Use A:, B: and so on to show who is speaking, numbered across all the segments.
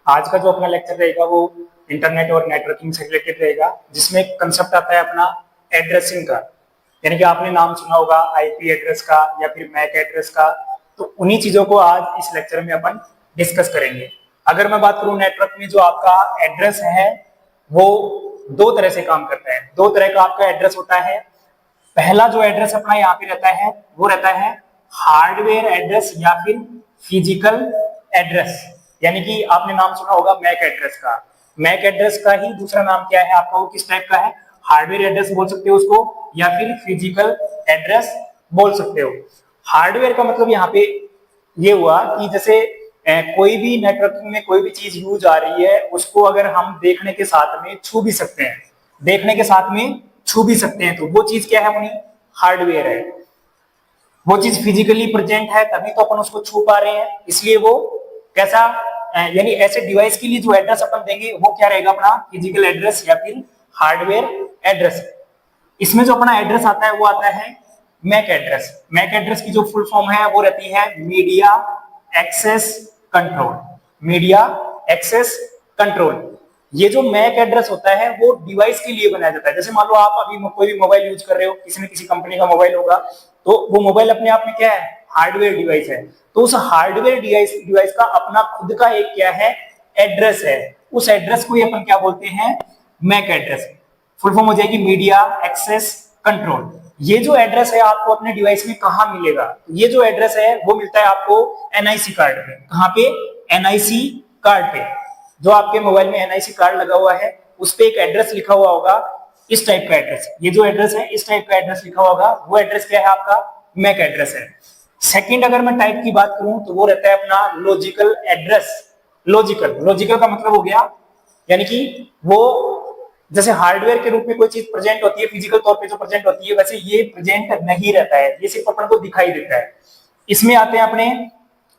A: आज का जो अपना लेक्चर रहेगा वो इंटरनेट और नेटवर्किंग से रिलेटेड रहेगा, जिसमें कंसेप्ट आता है अपना एड्रेसिंग का। यानी कि आपने नाम सुना होगा आईपी एड्रेस का या फिर मैक एड्रेस का। तो उन्हीं चीजों को आज इस लेक्चर में अपन डिस्कस करेंगे। अगर मैं बात करूं नेटवर्क में जो आपका एड्रेस है वो दो तरह से काम करता है। दो तरह का आपका एड्रेस होता है। पहला जो एड्रेस अपना यहाँ पे रहता है वो रहता है हार्डवेयर एड्रेस या फिर फिजिकल एड्रेस। यानी कि आपने नाम सुना होगा मैक एड्रेस का। मैक एड्रेस का ही दूसरा नाम क्या है आपका, वो किस टाइप का है? हार्डवेयर एड्रेस बोल सकते हो उसको, या फिर फिजिकल एड्रेस बोल सकते हो। हार्डवेयर का मतलब यहाँ पे ये हुआ कि जैसे कोई भी नेटवर्किंग में कोई भी चीज यूज आ रही है उसको अगर हम देखने के साथ में छू भी सकते हैं, देखने के साथ में छू भी सकते हैं, तो वो चीज क्या है अपनी? हार्डवेयर है। वो चीज फिजिकली प्रेजेंट है तभी तो अपन उसको छू पा रहे हैं, इसलिए वो कैसा यानी ऐसे डिवाइस के लिए जो एड्रेस अपन देंगे वो क्या रहेगा अपना? फिजिकल एड्रेस या फिर हार्डवेयर एड्रेस। इसमें जो अपना एड्रेस आता है वो आता है मैक एड्रेस। मैक एड्रेस की जो फुल फॉर्म है वो रहती है media access control. Media access control. ये जो मैक एड्रेस होता है वो डिवाइस के लिए बनाया जाता है। जैसे मान लो आप अभी कोई भी मोबाइल यूज कर रहे हो, किसी न किसी कंपनी का मोबाइल होगा, तो वो मोबाइल अपने आप में क्या है? हार्डवेयर डिवाइस है। तो उस हार्डवेयर डिवाइस का अपना खुद का एक क्या है? एड्रेस है। उस एड्रेस को ही अपन क्या बोलते हैं? Mac address. फुल फॉर्म हो जाएगी मीडिया एक्सेस कंट्रोल। ये जो एड्रेस है आपको अपने डिवाइस में कहाँ मिलेगा? ये जो एड्रेस है वो मिलता है आपको एनआईसी कार्ड पे। कहाँ पे? एनआईसी कार्ड पे। जो आपके मोबाइल में एनआईसी कार्ड लगा हुआ है उस पे एक एड्रेस लिखा हुआ होगा, इस टाइप का एड्रेस। ये जो एड्रेस है इस टाइप का एड्रेस लिखा होगा, वो एड्रेस क्या है आपका? मैक एड्रेस है। सेकंड अगर मैं टाइप की बात करूं तो वो रहता है अपना लॉजिकल एड्रेस। लॉजिकल का मतलब हो गया यानी कि वो जैसे हार्डवेयर के रूप में कोई चीज प्रेजेंट होती है फिजिकल तौर पे जो प्रेजेंट होती है, वैसे ये प्रेजेंट नहीं रहता है, ये सिर्फ अपन को दिखाई देता है। इसमें आते हैं अपने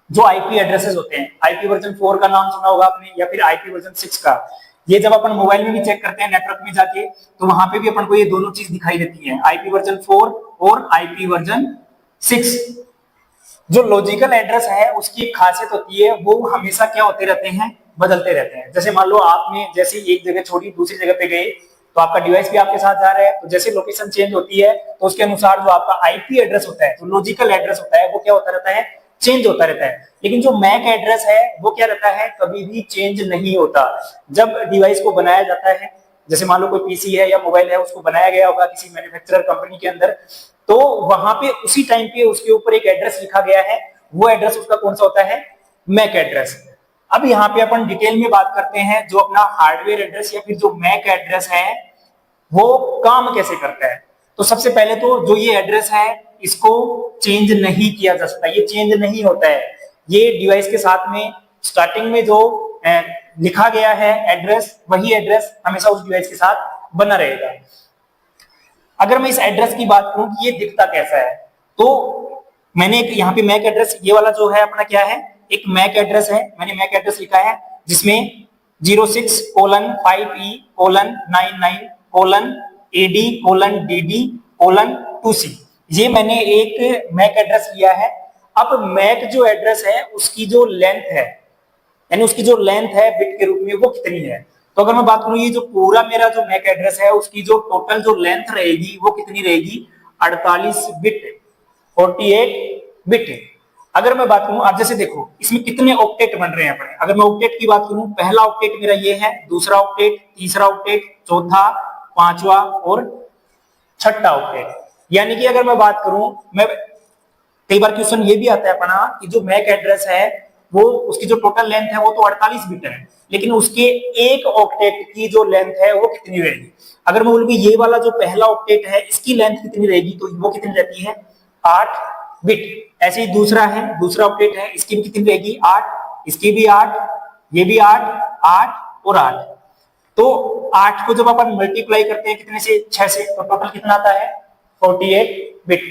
A: जो आईपी एड्रेसेस होते हैं। आईपी वर्जन 4 का नाम सुना होगा आपने, या फिर आईपी वर्जन 6 का। ये जब अपन मोबाइल में भी चेक करते हैं नेटवर्क में जाके, तो वहां पे भी अपन को ये दोनों चीज दिखाई देती है, आईपी वर्जन 4 और आईपी वर्जन 6। जो लॉजिकल एड्रेस है उसकी खासियत होती है वो हमेशा क्या होते रहते हैं? बदलते रहते हैं। जैसे मान लो आपने जैसे एक जगह छोड़ी दूसरी जगह पे गए, तो आपका डिवाइस भी आपके साथ जा रहा है, तो जैसे लोकेशन चेंज होती है तो उसके अनुसार जो आपका आईपी एड्रेस होता है, जो लॉजिकल एड्रेस होता है, वो क्या होता रहता है? चेंज होता रहता है। लेकिन जो मैक एड्रेस है वो क्या रहता है? कभी भी चेंज नहीं होता। जब डिवाइस को बनाया जाता है, जैसे मान लो कोई पीसी है या मोबाइल है, उसको बनाया गया होगा किसी मैन्युफैक्चरर कंपनी के अंदर, तो वहां पे उसी टाइम पे उसके ऊपर एक एड्रेस लिखा गया है, वो एड्रेस उसका कौन सा होता है? MAC address. अब यहाँ पे अपन डिटेल में बात करते हैं जो अपना हार्डवेयर एड्रेस या फिर जो मैक एड्रेस है वो काम कैसे करता है। तो सबसे पहले तो जो ये एड्रेस है इसको चेंज नहीं किया जा सकता, ये चेंज नहीं होता है। ये डिवाइस के साथ में स्टार्टिंग में जो लिखा गया है एड्रेस, वही एड्रेस हमेशा उस डिवाइस के साथ बना रहेगा। अगर मैं इस एड्रेस की बात करूं कि ये दिखता कैसा है, तो मैंने एक यहाँ पे मैक एड्रेस, ये वाला जो है अपना क्या है? एक मैक एड्रेस है। मैंने मैक एड्रेस लिखा है जिसमें 06:5E:999:AD:DD:2C, ये मैंने एक मैक एड्रेस लिया है। अब मैक जो एड्रेस है उसकी जो लेंथ है, यानी उसकी जो लेंथ है बिट के रूप में, वो कितनी है? तो अगर मैं बात करूं ये जो पूरा मेरा जो मैक एड्रेस है उसकी जो टोटल जो लेंथ रहेगी वो कितनी रहेगी? 48 बिट, 48 बिट। अगर मैं बात करूं, आप जैसे देखो इसमें कितने ऑक्टेट बन रहे हैं अपने। अगर मैं ऑक्टेट की बात करूं, पहला ऑक्टेट मेरा ये है, दूसरा ऑक्टेट, तीसरा ऑक्टेट, चौथा, पांचवा और छठा ऑक्टेट। यानी कि अगर मैं बात करूं, मैं कई बार क्वेश्चन ये भी आता है अपना कि जो मैक एड्रेस है वो उसकी जो टोटल लेंथ है वो तो 48 बिट है, लेकिन उसके एक ऑक्टेट की जो लेंथ है वो कितनी रहेगी? अगर मैं बोलूं कि ये वाला जो पहला ऑक्टेट है इसकी लेंथ कितनी रहेगी, तो वो कितनी रहती है? 8 बिट। ऐसे ही दूसरा है, दूसरा ऑक्टेट है, इसकी भी कितनी रहेगी? 8, इसकी भी 8, ये भी 8, 8 और 8। तो 8 को जब अपन मल्टीप्लाई करते हैं कितने से? 6 से, तो टोटल कितना आता है? 48 बिट।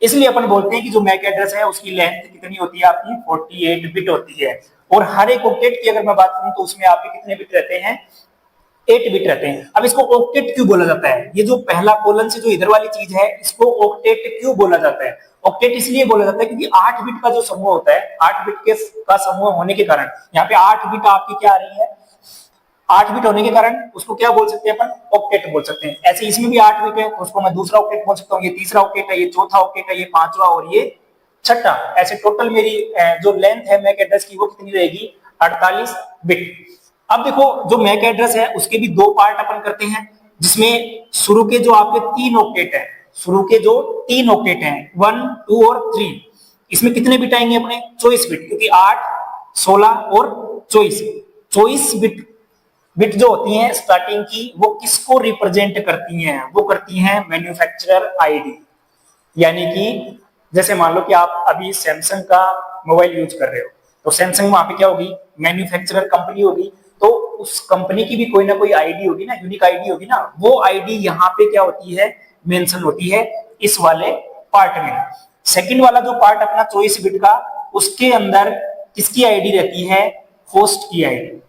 A: इसलिए अपन बोलते हैं कि जो मैक एड्रेस है उसकी लेंथ कितनी होती है आपकी? 48 बिट होती है। और हर एक ऑक्टेट की अगर मैं बात करूं तो उसमें आपके कितने बिट रहते हैं? 8 बिट रहते हैं। अब इसको ऑक्टेट क्यों बोला जाता है? ये जो पहला कॉलन से जो इधर वाली चीज है इसको ऑक्टेट क्यों बोला जाता है? ऑक्टेट इसलिए बोला जाता है क्योंकि 8 बिट का जो समूह होता है, 8 बिट के का समूह होने के कारण यहाँ पे 8 बिट आपकी क्या आ रही है, 8 बिट होने के कारण उसको क्या बोल सकते हैं अपन, ऑक्टेट बोल सकते हैं। ऐसे इसमें भी 8 बिट है तो उसको मैं दूसरा ऑक्टेट बोल सकता हूँ, ये तीसरा ऑक्टेट है, ये चौथा ऑक्टेट है, ये पांचवा और ये छठा। ऐसे टोटल मेरी जो लेंथ है मैक एड्रेस की वो कितनी रहेगी, 48 बिट। अब देखो जो मैक एड्रेस है उसके भी दो पार्ट अपन करते हैं, जिसमें शुरू के जो आपके 3 ऑक्टेट है, शुरू के जो 3 ऑक्टेट हैं 1, 2 और 3, इसमें कितने बिट आएंगे अपने, 24 बिट, क्योंकि 8, 16 और 24 बिट जो होती हैं स्टार्टिंग की, वो किसको रिप्रेजेंट करती हैं, वो करती हैं मैन्युफैक्चरर आईडी। यानी कि जैसे मान लो कि आप अभी सैमसंग का मोबाइल यूज कर रहे हो, तो सैमसंग वहां पे क्या होगी, मैन्युफैक्चरर कंपनी होगी, तो उस कंपनी की भी कोई ना कोई आईडी होगी ना, यूनिक आईडी होगी ना, वो आईडी यहाँ पे क्या होती है, मेंशन होती है इस वाले पार्ट में। सेकंड वाला जो पार्ट अपना 24 बिट का, उसके अंदर किसकी आईडी रहती है, होस्ट की आईडी।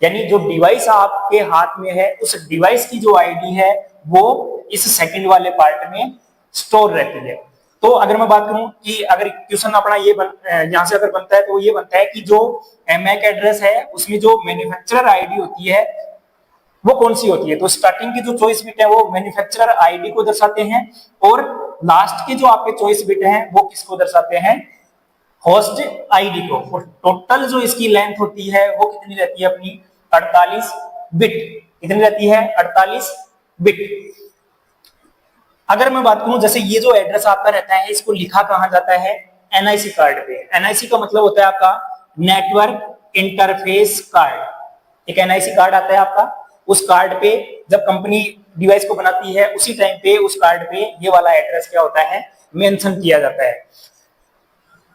A: यानी जो डिवाइस आपके हाथ में है उस डिवाइस की जो आईडी है वो इस सेकंड वाले पार्ट में स्टोर रहती है। तो अगर मैं बात करूं कि अगर क्वेश्चन अपना ये यहां से अगर बनता है तो ये बनता है कि जो मैक एड्रेस है उसमें जो मैन्युफैक्चरर आईडी होती है वो कौन सी होती है, तो स्टार्टिंग की जो 24 बिट है वो मैन्युफैक्चरर आईडी को दर्शाते हैं, और लास्ट के जो आपके 24 बिट हैं वो किसको दर्शाते हैं, होस्ट आईडी को। और टोटल जो इसकी लेंथ होती है वो कितनी रहती है अपनी, 48 बिट। कितनी रहती है, 48 बिट। अगर मैं बात करूं जैसे ये जो एड्रेस आपका रहता है इसको लिखा कहां जाता है, एनआईसी कार्ड पे। एनआईसी का मतलब होता है आपका नेटवर्क इंटरफेस कार्ड। एक एनआईसी कार्ड आता है आपका, उस कार्ड पे जब कंपनी डिवाइस को बनाती है उसी टाइम पे उस कार्ड पे ये वाला एड्रेस क्या होता है, मेंशन किया जाता है।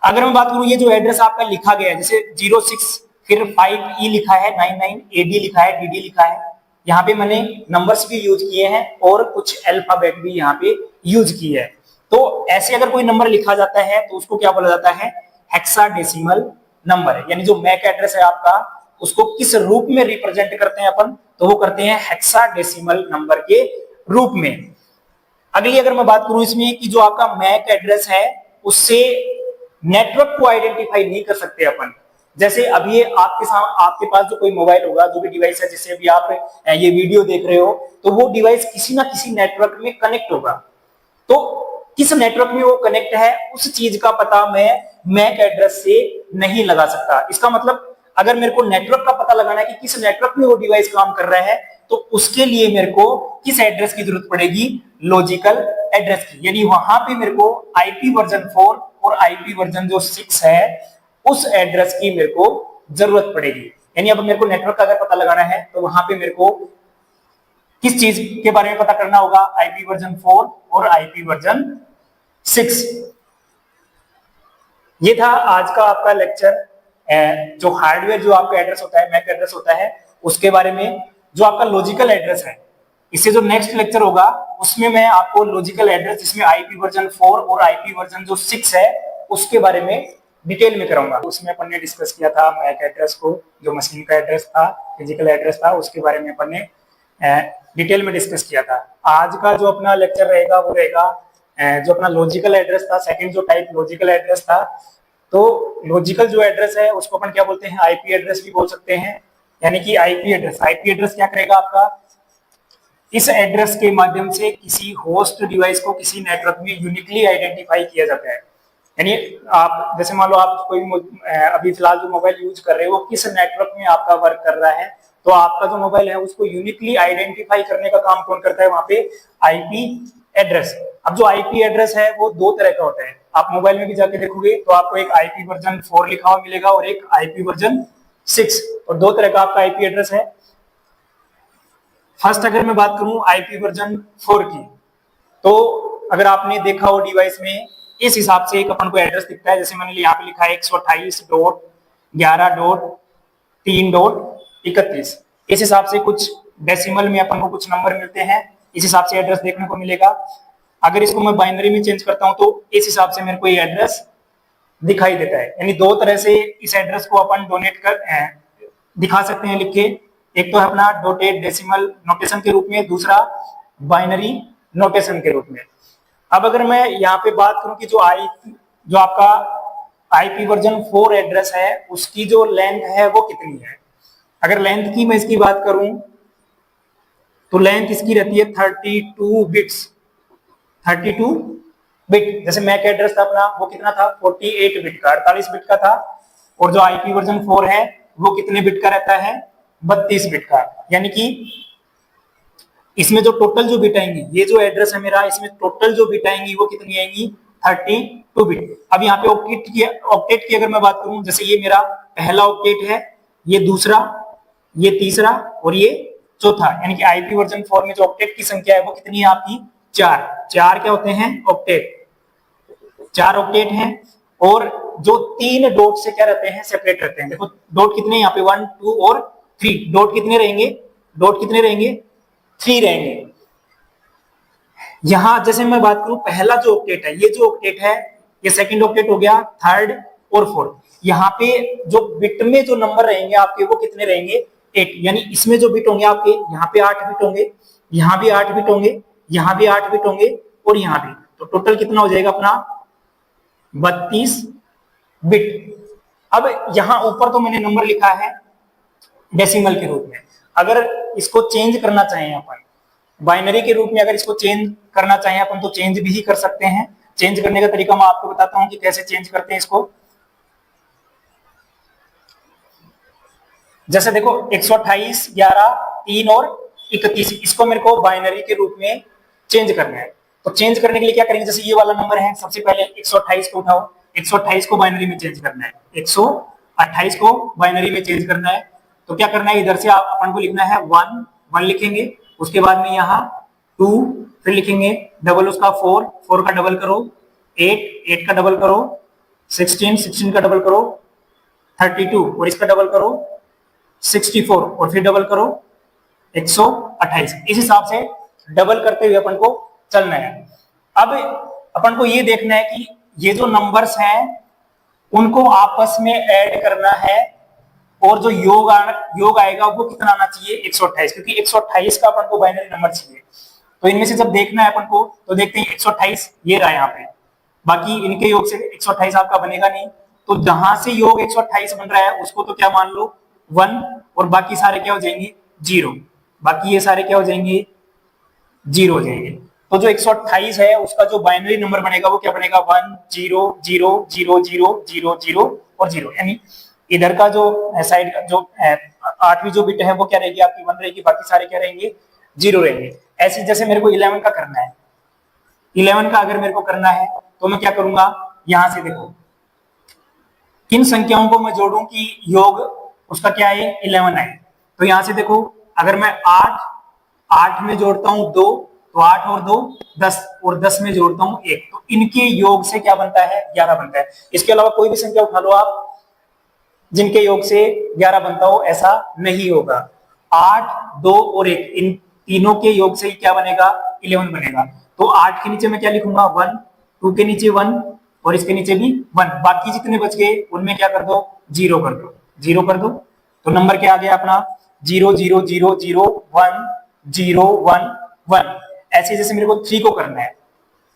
A: अगर मैं बात करूं ये जो एड्रेस आपका लिखा गया है, जैसे 06 फिर 5E लिखा है, 99 AD लिखा है, DD लिखा है, यहाँ पे मैंने नंबर्स भी यूज किए हैं और कुछ अल्फाबेट भी यहाँ पे यूज किए हैं। तो ऐसे अगर कोई नंबर लिखा जाता है तो उसको क्या बोला जाता है, हेक्साडेसिमल नंबर। यानी जो मैक एड्रेस है आपका उसको किस रूप में रिप्रेजेंट करते हैं अपन, तो वो करते हैं हेक्साडेसिमल नंबर के रूप में। अगली अगर मैं बात करूं इसमें कि जो आपका मैक एड्रेस है उससे नेटवर्क को आइडेंटिफाई नहीं कर सकते अपन। जैसे अभी आपके पास जो कोई मोबाइल होगा, जो भी डिवाइस है जिससे भी आप ये वीडियो देख रहे हो, तो वो डिवाइस किसी ना किसी नेटवर्क में कनेक्ट होगा। तो किस नेटवर्क में वो कनेक्ट है उस चीज का पता मैं मैक एड्रेस से नहीं लगा सकता। इसका मतलब अगर मेरे को नेटवर्क का पता लगाना है कि किस नेटवर्क में वो डिवाइस काम कर रहा है, तो उसके लिए मेरे को किस एड्रेस की जरूरत पड़ेगी, लॉजिकल एड्रेस की। यानी वहां पे मेरे को आईपी वर्जन 4 और आईपी वर्जन जो 6 है उस एड्रेस की मेरे को जरूरत पड़ेगी। यानी अब मेरे को नेटवर्क का अगर पता लगाना है तो वहां पे मेरे को किस चीज के बारे में पता करना होगा, आईपी वर्जन 4 और आईपी वर्जन 6। ये था आज का आपका लेक्चर, जो हार्डवेयर जो आपका एड्रेस होता है, मैक एड्रेस होता है, उसके बारे में। जो आपका लॉजिकल एड्रेस है, इससे जो नेक्स्ट लेक्चर होगा उसमें मैं आपको लॉजिकल एड्रेस जिसमें आईपी वर्जन 4 और आईपी वर्जन जो 6 है उसके बारे में डिटेल में कराऊंगा। उसमें अपन ने डिस्कस किया था मैक एड्रेस को, जो मशीन का एड्रेस था, फिजिकल एड्रेस था, उसके बारे में अपन ने डिटेल में डिस्कस किया था। आज का जो अपना लेक्चर रहेगा वो रहेगा जो अपना लॉजिकल एड्रेस था, सेकंड जो टाइप लॉजिकल एड्रेस था। तो लॉजिकल जो एड्रेस है उसको अपन क्या बोलते हैं, आईपी एड्रेस भी बोल सकते हैं। यानी कि आईपी एड्रेस क्या करेगा आपका, इस एड्रेस के माध्यम से किसी होस्ट डिवाइस को किसी नेटवर्क में यूनिकली आइडेंटिफाई किया जाता है। यानी आप जैसे मान लो आप कोई अभी फिलहाल जो मोबाइल यूज कर रहे हो वो किस नेटवर्क में आपका वर्क कर रहा है, तो आपका जो मोबाइल है उसको यूनिकली आइडेंटिफाई करने का काम कौन करता है, वहां पे आईपी एड्रेस। अब जो आईपी एड्रेस है वो दो तरह का होता है, आप मोबाइल में भी जाके देखोगे तो आपको एक आईपी वर्जन 4 लिखा हुआ मिलेगा और एक आईपी वर्जन 6, और दो तरह का आपका आईपी एड्रेस है। फर्स्ट अगर मैं बात करूं आईपी वर्जन 4 की, तो अगर आपने देखा हो डिवाइस में इस हिसाब से एक अपन को एड्रेस दिखता है, जैसे मैंने यहाँ पे लिखा है 128.11.3.31। इस हिसाब से कुछ डेसिमल में अपन को कुछ नंबर मिलते हैं, इस हिसाब से एड्रेस देखने को मिलेगा। अगर इसको मैं बाइनरी में चेंज करता हूं तो इस हिसाब से मेरे को ये एड्रेस दिखाई देता है। यानी दो तरह से इस एड्रेस को अपन डोनेट कर दिखा सकते हैं लिख के। एक तो है अपना डॉटेड डेसिमल नोटेशन के रूप में, दूसरा बाइनरी नोटेशन के रूप में। अब अगर मैं यहाँ पे बात करूं कि जो आपका आईपी वर्जन 4 एड्रेस है उसकी जो लेंथ है वो कितनी है। अगर लेंथ की मैं इसकी बात करूं तो लेंथ इसकी रहती है 32 बिट्स। 32 बिट, जैसे मैक एड्रेस था अपना वो कितना था 48 बिट का, 48 बिट का था। और जो आईपी वर्जन 4 है वो कितने बिट का रहता है 32 बिट का। यानी कि इसमें जो टोटल जो बिट आएंगी, ये जो एड्रेस है मेरा, इसमें टोटल जो बिट आएंगी वो कितनी आएंगी 32 बिट। अब यहाँ पे ऑक्टेट की अगर मैं बात करूं, जैसे ये मेरा पहला ऑक्टेट है, ये दूसरा, ये तीसरा और ये चौथा। यानी कि आईपी वर्जन 4 में जो ऑक्टेट की संख्या है वो कितनी है आपकी 4। चार क्या होते हैं ऑक्टेट, 4 ऑक्टेट हैं। और जो 3 डॉट से क्या रहते हैं सेपरेट रहते हैं। देखो डॉट कितने यहाँ पे 1 2 और 3, डॉट कितने रहेंगे, डॉट कितने रहेंगे 3 रहेंगे। यहां जैसे मैं बात करूं पहला जो ऑक्टेट है, ये जो ऑक्टेट है ये सेकंड ऑक्टेट हो गया, थर्ड और फोर्थ। यहाँ पे जो बिट में जो नंबर रहेंगे आपके वो कितने रहेंगे 8। यानी इसमें जो बिट होंगे आपके, यहाँ पे 8 बिट होंगे, यहाँ भी 8 बिट होंगे, यहाँ भी 8 बिट होंगे और यहाँ भी। तो टोटल कितना हो जाएगा अपना 32 बिट। अब यहां ऊपर तो मैंने नंबर लिखा है डेसिमल के रूप में। अगर इसको चेंज करना चाहें अपन बाइनरी के रूप में, अगर इसको चेंज करना चाहें अपन तो चेंज भी कर सकते हैं। चेंज करने का तरीका मैं आपको बताता हूं कि कैसे चेंज करते हैं इसको। जैसे देखो 128 11 3 और 31, इसको मेरे को बाइनरी के रूप में चेंज करना है। तो चेंज करने के लिए क्या करेंगे, जैसे ये वाला नंबर है, सबसे पहले 128 को उठाओ, 128 को बाइनरी में चेंज करना है, 128 को बाइनरी में चेंज करना है। तो क्या करना है, इधर से आप अपन को लिखना है 1 1 लिखेंगे, उसके बाद में यहाँ 2 फिर लिखेंगे, डबल उसका 4 4 का डबल करो, 8 8 का डबल करो, 16 16 का डबल करो, 32 और इसका डबल करो 64 और फिर डबल करो 128। इस हिसाब से डबल करते हुए अपन को चलना है। अब अपन को ये देखना है कि ये जो नंबर्स हैं उनको आपस में ऐड करना है और जो योग आएगा वो कितना आना चाहिए 128, क्योंकि 128 का अपन को बाइनरी नंबर चाहिए। तो इनमें से जब देखना है अपन को तो देखते हैं 128 ये रहा यहाँ पे, बाकी इनके योग से 128 आपका बनेगा नहीं। तो जहां से योग 128 बन रहा है उसको तो क्या मान लो 1 और बाकी सारे क्या हो जाएंगे 0, बाकी ये सारे क्या हो जाएंगे 0 हो जाएंगे। तो जो 128 है उसका जो बाइनरी नंबर बनेगा वो क्या बनेगा 1 0 0 0 0 0 0 और 0। यानी इधर का जो साइड जो 8वीं जो बिट है वो क्या रहेगी आपकी 1 रहेगी, बाकी सारे क्या रहेंगे 0 रहेंगे। ऐसे जैसे मेरे को 11 का करना है, 11 का अगर मेरे को करना है तो मैं क्या करूंगा, यहां से देखो किन संख्याओं को मैं जोड़ूं कि योग उसका क्या है 11 है। तो यहां से देखो अगर मैं 8 में जोड़ता हूं 2 तो 8 और 2 10 और 10 में जोड़ता हूं 1, तो इनके योग से क्या बनता है 11 बनता है। इसके अलावा कोई भी संख्या उठा लो आप जिनके योग से 11 बनता हो, ऐसा नहीं होगा। 8 2 और 1 इन तीनों के योग से क्या बनेगा 11 बनेगा। तो 8 के नीचे मैं क्या लिखूंगा 1, 2 के नीचे 1 और इसके नीचे भी 1, बाकी जितने बच गए उनमें क्या कर दो 0 कर दो, 0 कर दो। तो नंबर क्या आ गया अपना 0 0 0 0 1 0 1 1। ऐसे जैसे मेरे को 3 को करना है,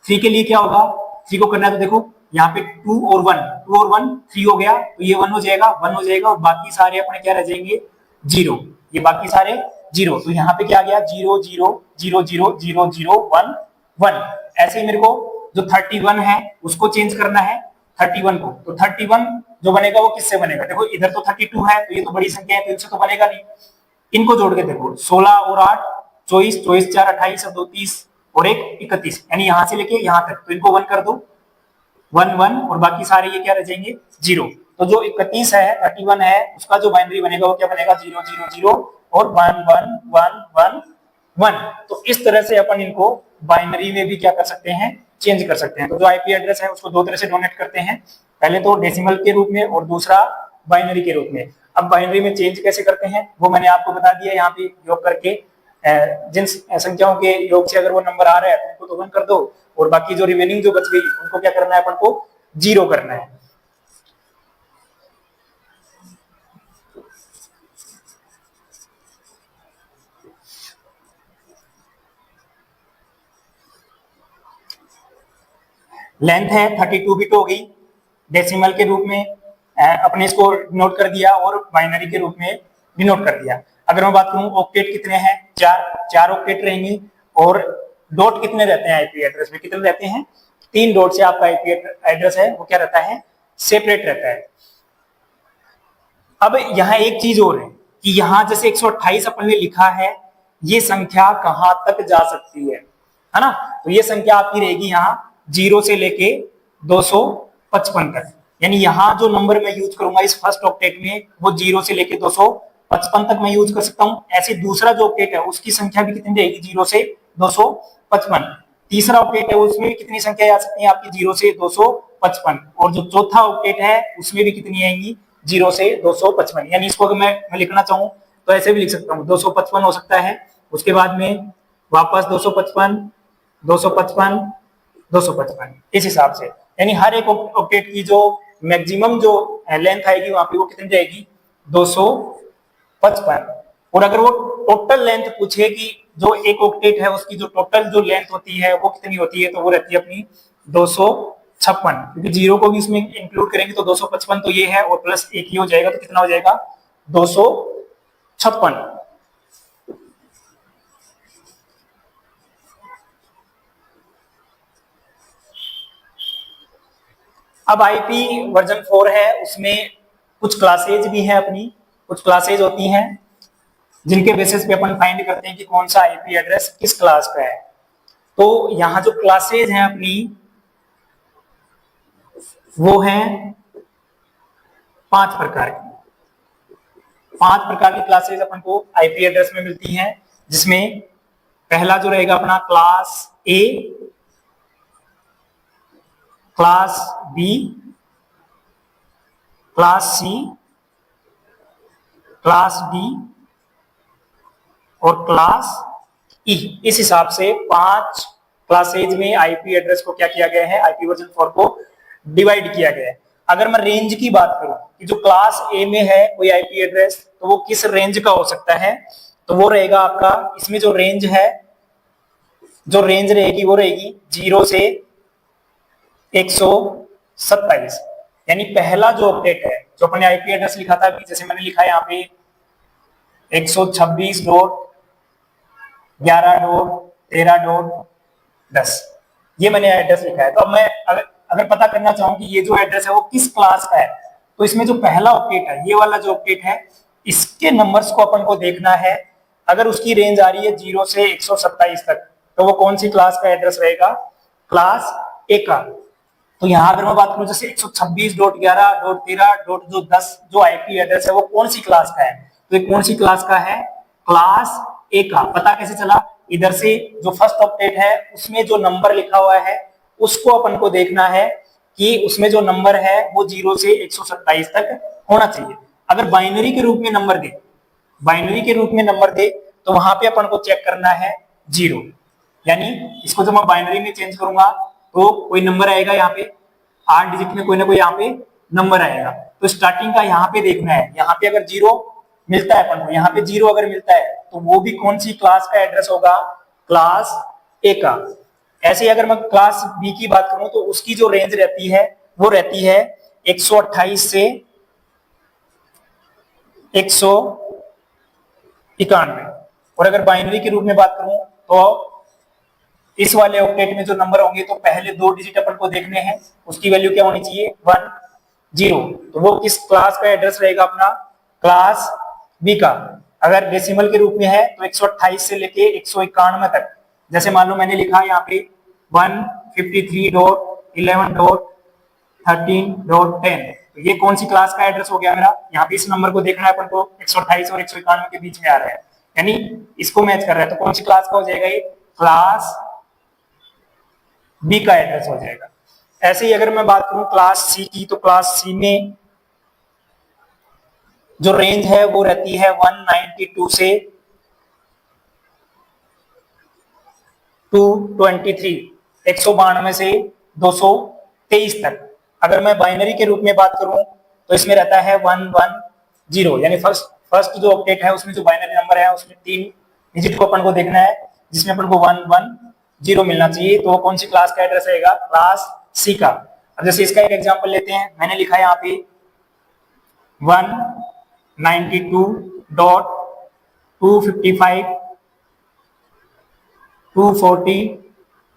A: 3 के लिए क्या होगा, 3 को करना है तो देखो यहाँ पे 2 और 1 2 और 1 3 हो गया, तो ये 1 हो जाएगा 1 हो जाएगा और बाकी सारे अपने क्या रह जाएंगे 0, ये बाकी सारे 0। तो यहाँ पे क्या आ गया 0 0 0 0 0 0 1 1। ऐसे ही मेरे को जो 31 है उसको चेंज करना है 31 को। तो 31 जो बनेगा वो किससे बनेगा, देखो इधर तो 32 है तो ये तो बड़ी संख्या है तो इनसे तो बनेगा नहीं। इनको जोड़ के देखो 16 और 8 24 24 4 28 और 2 30 और 1 31, यानी यहां से लेके यहां तक, तो इनको 1 कर दो 1 1 और बाकी सारे ये क्या रह जाएंगे 0। तो जो 31 है 31 है उसका जो बाइनरी बनेगा वो क्या बनेगा 0 0 0 और 1 1 1 1 1। तो इस तरह से अपन इनको बाइनरी में भी क्या कर सकते हैं चेंज कर सकते हैं। तो जो आईपी एड्रेस है उसको दो तरह से डोनेट करते हैं, पहले तो डेसिमल के रूप में और दूसरा बाइनरी के रूप में। अब बाइनरी में चेंज कैसे करते हैं वो मैंने आपको बता दिया, यहाँ पे योग करके जिन संख्याओं के योग से अगर वो नंबर आ रहा है तो उनको तो 1 कर दो और बाकी जो रिमेनिंग जो बच गई उनको क्या करना है अपन को 0 करना है। लेंथ है 32 बिट हो गई, डेसिमल के रूप में अपने इसको नोट कर दिया और बाइनरी के रूप में डिनोट कर दिया। अगर मैं बात करूं ऑक्टेट कितने हैं, चार ऑक्टेट रहेंगे। और डॉट कितने रहते हैं आईपी एड्रेस में, कितने रहते हैं, 3 डॉट से आपका आईपी एड्रेस है वो क्या रहता है, सेपरेट रहता है। अब यहाँ एक चीज और है कि यहाँ जैसे 128 अपन ने लिखा है, ये संख्या कहां तक जा सकती है ना। तो ये संख्या आपकी रहेगी यहाँ 0 से लेके 255 तक, यानी यहाँ जो नंबर मैं यूज करूंगा इस फर्स्ट ऑक्टेट में वो 0 से लेके 255 तक मैं यूज कर सकता हूँ। ऐसे दूसरा जो ऑक्टेट है उसकी संख्या भी कितनी रहेगी, 0 से 255। तीसरा ऑक्टेट है उसमें भी कितनी संख्या आ सकती है आपकी, 0 से 255। और जो चौथा ऑक्टेट है उसमें भी कितनी आएंगी, 0 से 255। यानी इसको अगर मैं लिखना चाहूं तो ऐसे भी लिख सकता हूँ, 255 हो सकता है, उसके बाद में वापस 255, 255, 255, इस हिसाब से। यानी हर एक ऑक्टेट की जो मैक्सिमम जो लेंथ आएगी वहां पे वो कितनी जाएगी, 255। और अगर वो टोटल लेंथ पूछे कि जो एक ऑक्टेट है उसकी जो टोटल जो लेंथ होती है वो कितनी होती है, तो वो रहती है अपनी 256, क्योंकि 0 को भी इसमें इंक्लूड करेंगे तो 255 तो ये है और प्लस एक ही हो जाएगा, तो कितना हो जाएगा, 256। अब आईपी वर्जन 4 है, उसमें कुछ क्लासेज भी हैं अपनी, कुछ क्लासेज होती हैं जिनके बेसिस पे अपन फाइंड करते हैं कि कौन सा आईपी एड्रेस किस क्लास का है। तो यहाँ जो क्लासेज हैं अपनी वो हैं 5 प्रकार की। 5 प्रकार की क्लासेज अपन को आईपी एड्रेस में मिलती हैं, जिसमें पहला जो रहेगा अपना class A, class B, class C, class D और क्लास ई। इस हिसाब से 5 क्लासेज में आईपी एड्रेस को क्या किया गया है, आईपी वर्जन 4 को डिवाइड किया गया है। अगर मैं रेंज की बात करूं कि जो क्लास ए में है कोई आईपी एड्रेस, तो वो किस रेंज का हो सकता है, तो वो रहेगा आपका, इसमें जो रेंज है, जो रेंज रहेगी वो रहेगी 0 से 127। यानी पहला जो ऑक्टेट है, जो अपने आईपी एड्रेस लिखा था, जैसे मैंने लिखा है यहाँ पे 126.11.13.10, ये मैंने एड्रेस लिखा है। तो अब मैं अगर पता करना चाहूं कि ये जो एड्रेस है वो किस क्लास का है, तो इसमें जो पहला ऑक्टेट है, ये वाला जो ऑक्टेट है, इसके नंबर्स को अपन को देखना है। अगर उसकी रेंज आ रही है 0 से 127 तक, तो वो कौन सी क्लास का एड्रेस रहेगा, क्लास ए का। तो यहाँ अगर मैं बात करूं जैसे 126.11.13.10 जो आईपी एड्रेस है वो कौन सी क्लास का है, तो ये कौन सी क्लास का है, क्लास ए का। पता कैसे चला, इधर से जो फर्स्ट ऑक्टेट है उसमें जो नंबर लिखा हुआ है उसको अपन को देखना है कि उसमें जो नंबर है वो 0 से 127 तक होना चाहिए। अगर बाइनरी के रूप में नंबर दे, बाइनरी के रूप में नंबर दे, तो वहां पे अपन को चेक करना है 0। यानी इसको जब मैं बाइनरी में चेंज करूंगा तो कोई नंबर आएगा यहाँ पे, 8 डिजिट में कोई ना कोई यहाँ पे नंबर आएगा। तो स्टार्टिंग का यहाँ पे देखना है, यहाँ पे अगर 0 मिलता है अपन को, यहाँ पे 0 अगर मिलता है तो वो भी कौन सी क्लास का एड्रेस होगा, क्लास ए का। ऐसे ही अगर मैं क्लास बी की बात करूं तो उसकी जो रेंज रहती है वो रहती है 128 से 191। और अगर बाइनरी के रूप में बात करूं तो इस वाले ऑक्टेट में जो नंबर होंगे तो पहले 2 डिजिट अपन को देखने हैं, उसकी वैल्यू क्या होनी चाहिए, 1 0। तो वो किस क्लास का एड्रेस रहेगा अपना, क्लास बी का। अगर डेसिमल के रूप में है तो 128 से लेके 191 तक। जैसे मान लो मैंने लिखा यहाँ पे 153.11.13.10, तो ये कौन सी क्लास का एड्रेस हो गया मेरा, यहाँ पे इस नंबर को देखना है अपन को, 128 और 191 के बीच में आ रहा है, यानी इसको मैच कर रहा है, तो कौन सी क्लास का हो जाएगा, ये क्लास बी का एड्रेस हो जाएगा। ऐसे ही अगर मैं बात करूं क्लास सी की, तो क्लास सी में जो रेंज है वो रहती है 192 से 223, 192 से 223 तक। अगर मैं बाइनरी के रूप में बात करूं तो इसमें रहता है 110, यानी फर्स्ट जो ऑक्टेट है उसमें जो बाइनरी नंबर है उसमें 3 डिजिट को अपन को देखना है, जिसमें अपन को 110 मिलना चाहिए। तो वो कौन सी क्लास का एड्रेस रहेगा, क्लास सी का। अब जैसे इसका एक एग्जांपल लेते हैं, मैंने लिखा है यहाँ पे 192.255 240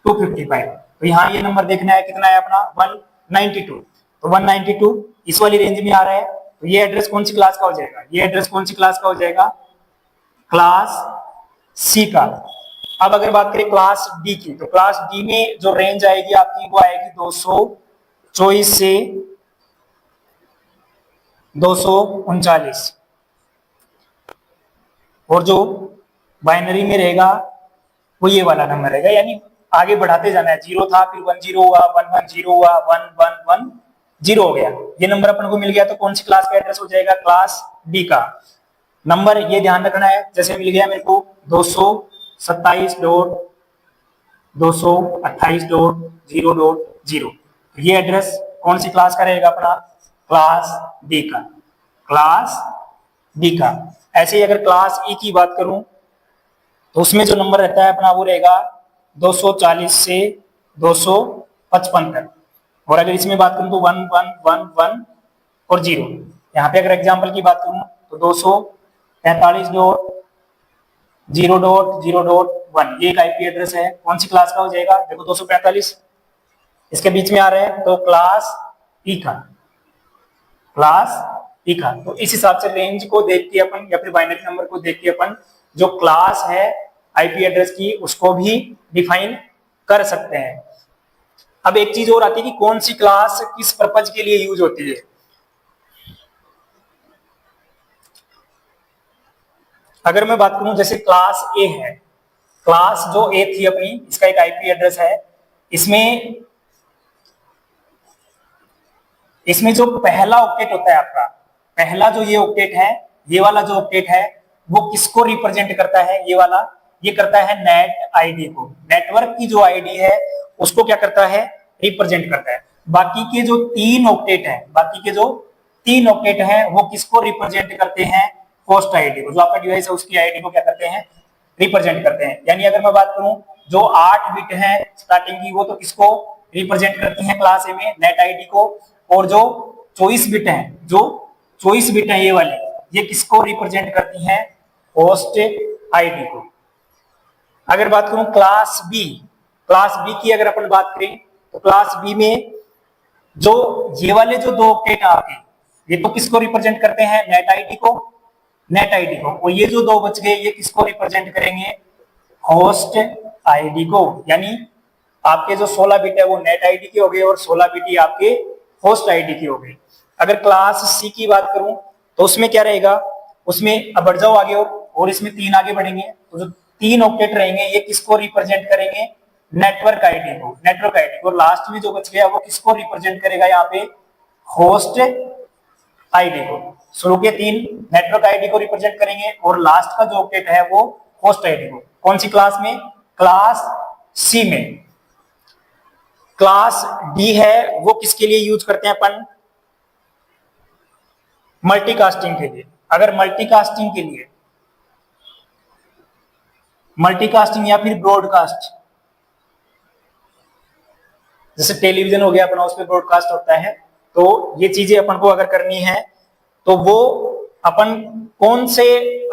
A: 255। तो यहाँ ये नंबर देखना है कितना है अपना 192। तो 192 इस वाली रेंज में आ रहा है, तो ये एड्रेस कौन सी क्लास का हो जाएगा, ये एड्रेस कौन सी क्लास का हो जाएगा, क्लास सी का। अब अगर बात करें क्लास डी की, तो क्लास डी में जो रेंज आएगी आपकी वो आएगी 224 से 239, और जो बाइनरी में रहेगा वो ये वाला नंबर रहेगा, यानी आगे बढ़ाते जाना है। 0 था, फिर 10 हुआ, 110 हुआ, 1110 हो गया, ये नंबर अपन को मिल गया। तो कौन सी क्लास का एड्रेस हो जाएगा, क्लास डी का। नंबर ये ध्यान रखना है, जैसे मिल गया मेरे को 227.228.0.0, ये एड्रेस कौन सी क्लास का रहेगा अपना, क्लास डी का, क्लास डी का। ऐसे ही अगर क्लास ई की बात करूं तो उसमें जो नंबर रहता है अपना वो रहेगा 240 से 255 तक। और अगर इसमें बात करूं तो 1111 और 0। यहाँ पे अगर एग्जांपल की बात करूं तो 245.0.0.1 ये एक आईपी एड्रेस है, कौन सी क्लास का हो जाएगा, देखो 245 इसके बीच में आ रहा है, तो क्लास ई का, क्लास ई का। तो इस हिसाब से रेंज को देख के अपन या फिर बाइनरी नंबर को देख के अपन जो क्लास है आईपी एड्रेस की उसको भी डिफाइन कर सकते हैं। अब एक चीज और आती है कि कौन सी क्लास किस पर्पज के लिए यूज होती है। अगर मैं बात करूं जैसे क्लास ए है, क्लास जो ए थी अपनी, इसका एक आईपी एड्रेस है, इसमें जो पहला ऑक्टेट होता है आपका, पहला जो ये ऑक्टेट है, ये वाला जो ऑक्टेट है वो किसको रिप्रेजेंट करता है, ये वाला, ये करता है नेट आईडी को, नेटवर्क की जो आईडी है उसको क्या करता है, रिप्रेजेंट करता है। बाकी के जो तीन ऑक्टेट है वो किसको रिप्रेजेंट करते हैं, होस्ट आईडी को, जो आपका डिवाइस है उसकी आईडी को क्या करते हैं, रिप्रेजेंट करते हैं। यानी अगर मैं बात करूं जो 8 बिट है स्टार्टिंग की, वो तो किसको रिप्रेजेंट करती है क्लास ए में, नेट आईडी को, और जो 24 बिट है ये वाली, ये किसको रिप्रेजेंट करती हैं, होस्ट आईडी को। अगर बात करूं क्लास बी की अगर अपन बात करें तो क्लास बी में जो ये वाले जो दो ऑक्टेट आपके, ये तो किसको रिप्रेजेंट करते हैं, नेट आईडी को, और ये जो दो बच गए ये किसको रिप्रेजेंट करेंगे, होस्ट आईडी को। यानी आपके जो 16 बिट है वो नेट आईडी के हो गए और 16 बिट ही आपके होस्ट आईडी की हो गई। अगर क्लास सी की बात करूं तो उसमें क्या रहेगा, उसमें अब बढ़ जाओ आगे और इसमें 3 आगे बढ़ेंगे, तो जो 3 ऑक्टेट रहेंगे ये किसको रिप्रेजेंट करेंगे, नेटवर्क आईडी को, और लास्ट में जो बच गया वो किसको रिप्रेजेंट करेगा, यहाँ पे होस्ट आईडी को। शुरू के 3 नेटवर्क आईडी को रिप्रेजेंट करेंगे और लास्ट का जो ऑक्टेट है वो होस्ट आईडी को। कौन सी क्लास में, क्लास सी में। क्लास डी है वो किसके लिए यूज करते हैं अपन, मल्टीकास्टिंग के लिए। अगर मल्टीकास्टिंग या फिर ब्रॉडकास्ट, जैसे टेलीविजन हो गया अपना, उस पर ब्रॉडकास्ट होता है, तो ये चीजें अपन को अगर करनी है तो वो अपन कौन से